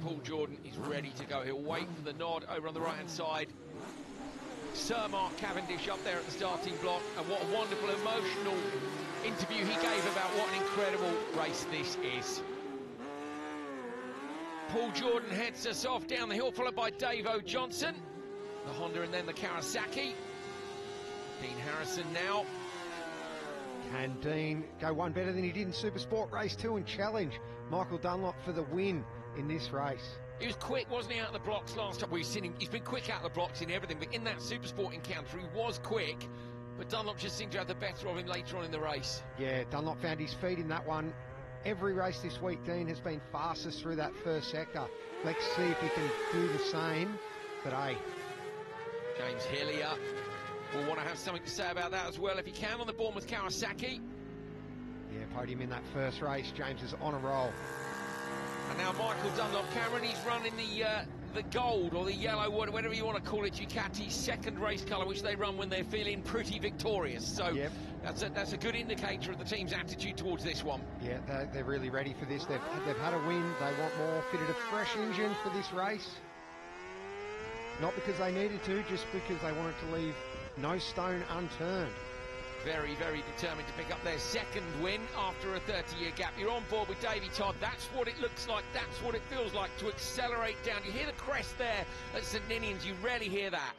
Paul Jordan is ready to go. He'll wait for the nod over on the right-hand side. Sir Mark Cavendish up there at the starting block, and what a wonderful, emotional interview he gave about what an incredible race this is. Paul Jordan heads us off down the hill, followed by Dave Johnson, the Honda, and then the Kawasaki. Dean Harrison now. Can Dean go one better than he did in Supersport Race 2 and challenge Michael Dunlop for the win in this race? He was quick, wasn't he, out of the blocks last time? We've seen him, he's been quick out of the blocks in everything, but in that Supersport encounter, he was quick, but Dunlop just seemed to have the better of him later on in the race. Yeah, Dunlop found his feet in that one. Every race this week, Dean has been fastest through that first sector. Let's see if he can do the same today. James Hillier will want to have something to say about that as well, if he can, on the Bournemouth Kawasaki. Yeah, podium in that first race. James is on a roll. And now Michael Dunlop, Cameron, he's running the gold or the yellow, whatever you want to call it, Ducati's second race colour, which they run when they're feeling pretty victorious. So yep, that's a good indicator of the team's attitude towards this one. Yeah, they're really ready for this. They've had a win. They want more. Fitted a fresh engine for this race. Not because they needed to, just because they wanted to leave no stone unturned. Very, very determined to pick up their second win after a 30-year gap. You're on board with Davey Todd. That's what it looks like. That's what it feels like to accelerate down. You hear the crest there at St Ninians. You rarely hear that.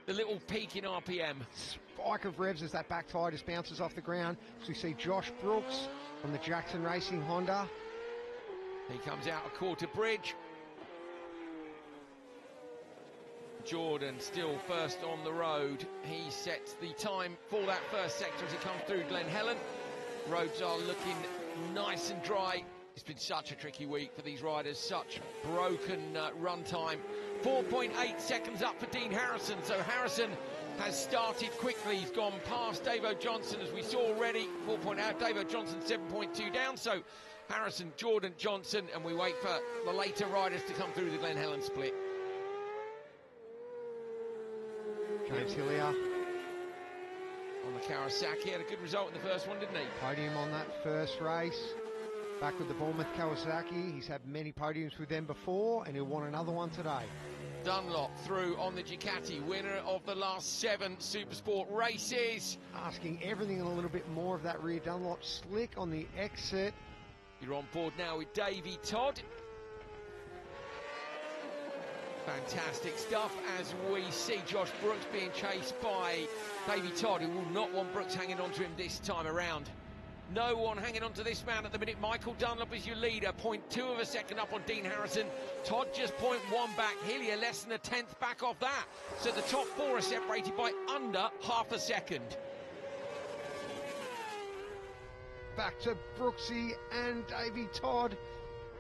The little peak in RPM. Spike of revs as that back tyre just bounces off the ground. So we see Josh Brooks on the Jackson Racing Honda. He comes out a quarter bridge. Jordan still first on the road. He sets the time for that first sector as he comes through Glen Helen. Roads are looking nice and dry. It's been such a tricky week for these riders, such broken run time. 4.8 seconds up for Dean Harrison, so Harrison has started quickly. He's gone past Dave Johnson, as we saw already. 4.8, Dave Johnson 7.2 down, so Harrison, Jordan, Johnson, and we wait for the later riders to come through the Glen Helen split. James Hillier on the Kawasaki had a good result in the first one, didn't he? Podium on that first race. Back with the Bournemouth Kawasaki. He's had many podiums with them before, and he'll want another one today. Dunlop through on the Ducati, winner of the last 7 Supersport races. Asking everything and a little bit more of that rear. Dunlop slick on the exit. You're on board now with Davey Todd. Fantastic stuff as we see Josh Brooks being chased by Davey Todd, who will not want Brooks hanging on to him this time around. No one hanging on to this man at the minute. Michael Dunlop is your leader, 0.2 of a second up on Dean Harrison. Todd just 0.1 back. Hillier less than a tenth back off that. So the top 4 are separated by under half a second. Back to Brooksy and Davey Todd.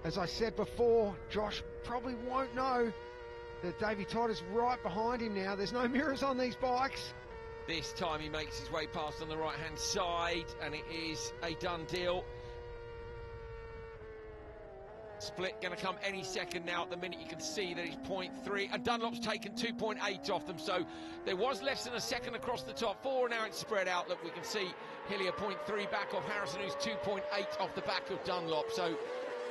As I said before, Josh probably won't know that Davey Todd is right behind him now. There's no mirrors on these bikes. This time he makes his way past on the right-hand side, and it is a done deal. Split going to come any second now. At the minute you can see that it's 0.3, and Dunlop's taken 2.8 off them, so there was less than a second across the top 4. Now it's spread out. Look, we can see Hillier 0.3 back off Harrison, who's 2.8 off the back of Dunlop. So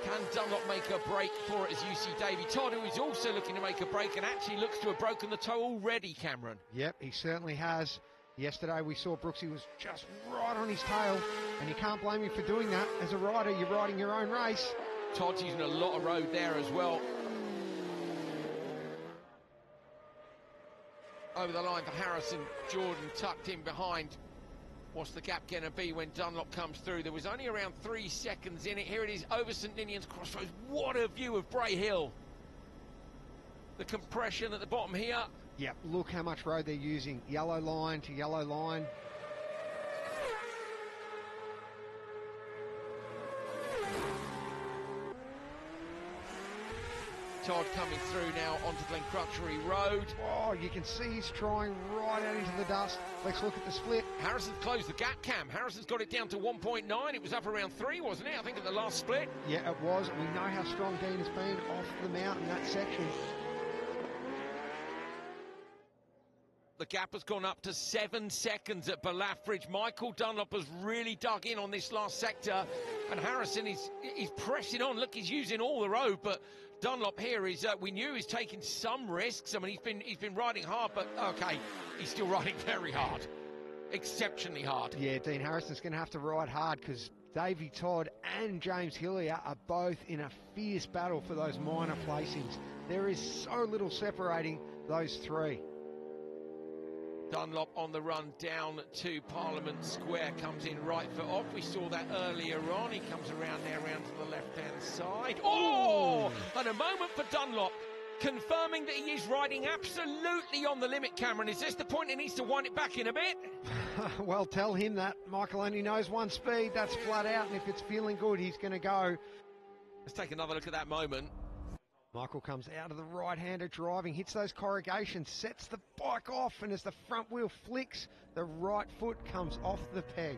can Dunlop make a break for it, as you see Davey Todd, who is also looking to make a break and actually looks to have broken the toe already, Cameron? Yep, he certainly has. Yesterday we saw Brooksy was just right on his tail, and you can't blame him for doing that. As a rider, you're riding your own race. Todd's using a lot of road there as well. Over the line for Harrison. Jordan tucked in behind. What's the gap going to be when Dunlop comes through? There was only around 3 seconds in it. Here it is over St Ninians Crossroads. What a view of Bray Hill. The compression at the bottom here. Yep, look how much road they're using. Yellow line to yellow line. Todd coming through now onto Glencrutchery Road. Oh, you can see he's trying right out into the dust. Let's look at the split. Harrison's closed the gap, Cam. Harrison's got it down to 1.9. It was up around 3, wasn't it? I think at the last split. Yeah, it was. We know how strong Dean has been off the mount in that section. The gap has gone up to 7 seconds at Balafridge. Michael Dunlop has really dug in on this last sector, and Harrison is pressing on. Look, he's using all the road, but Dunlop here is, we knew he's taking some risks. I mean, he's been riding hard, but okay, he's still riding very hard. Exceptionally hard. Yeah, Dean Harrison's going to have to ride hard because Davey Todd and James Hillier are both in a fierce battle for those minor placings. There is so little separating those three. Dunlop on the run down to Parliament Square, comes in right foot off. We saw that earlier on. He comes around there, around to the left-hand side. Oh! And a moment for Dunlop, confirming that he is riding absolutely on the limit, Cameron. Is this the point he needs to wind it back in a bit? Well, tell him that. Michael only knows one speed. That's flat out, and if it's feeling good, he's going to go. Let's take another look at that moment. Michael comes out of the right-hander driving, hits those corrugations, sets the bike off, and as the front wheel flicks, the right foot comes off the peg.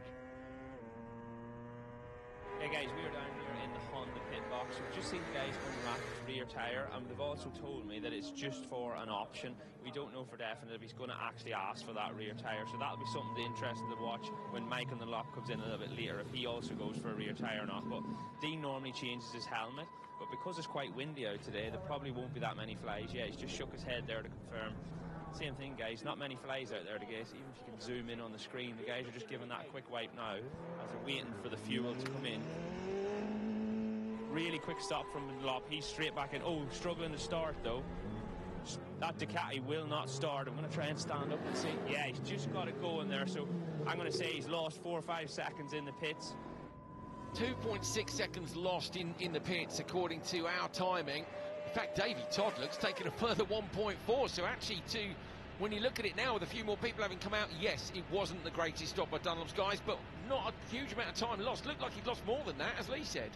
Hey guys, we are down here in the Honda pit box. We've just seen the guys coming back with the rear tyre, and they've also told me that it's just for an option. We don't know for definite if he's going to actually ask for that rear tyre, so that'll be something interesting to watch when Mike on the lock comes in a little bit later, if he also goes for a rear tyre or not. But Dean normally changes his helmet, but because it's quite windy out today, there probably won't be that many flies. Yeah, he's just shook his head there to confirm. Same thing, guys, not many flies out there to guess. Even if you can zoom in on the screen, the guys are just giving that quick wipe now as they're waiting for the fuel to come in. Really quick stop from Dunlop. He's straight back in. Oh, struggling to start though. That Ducati will not start. I'm going to try and stand up and see. Yeah, he's just got it going there. So I'm going to say he's lost 4 or 5 seconds in the pits. 2.6 seconds lost in the pits, according to our timing. In fact, Davey Todd looks taking a further 1.4. So actually, when you look at it now, with a few more people having come out, yes, it wasn't the greatest stop by Dunlop's guys, but not a huge amount of time lost. Looked like he'd lost more than that, as Lee said.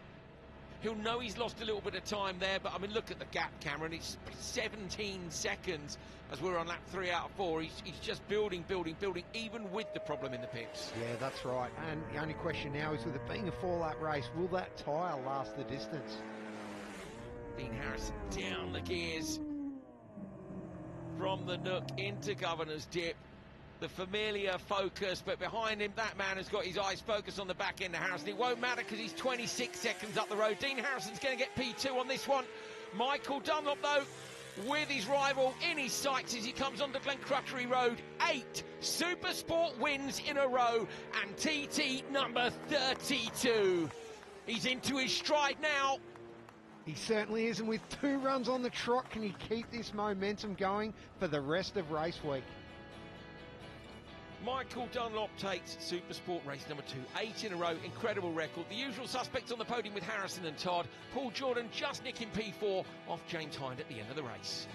He'll know he's lost a little bit of time there, but I mean, look at the gap, Cameron. It's 17 seconds as we're on lap 3 out of 4. He's just building, even with the problem in the pits. Yeah, that's right. And the only question now is, with it being a 4-lap race, will that tyre last the distance? Dean Harrison down the gears from the Nook into Governor's Dip. The familiar Focus, but behind him, that man has got his eyes focused on the back end of Harrison. It won't matter because he's 26 seconds up the road. Dean Harrison's going to get P2 on this one. Michael Dunlop, though, with his rival in his sights as he comes onto Glencrutchery Road. 8 Supersport wins in a row, and TT number 32. He's into his stride now. He certainly is, and with 2 runs on the trot, can he keep this momentum going for the rest of race week? Michael Dunlop takes Supersport race number 2, 8 in a row, incredible record. The usual suspects on the podium with Harrison and Todd. Paul Jordan just nicking P4 off James Hind at the end of the race.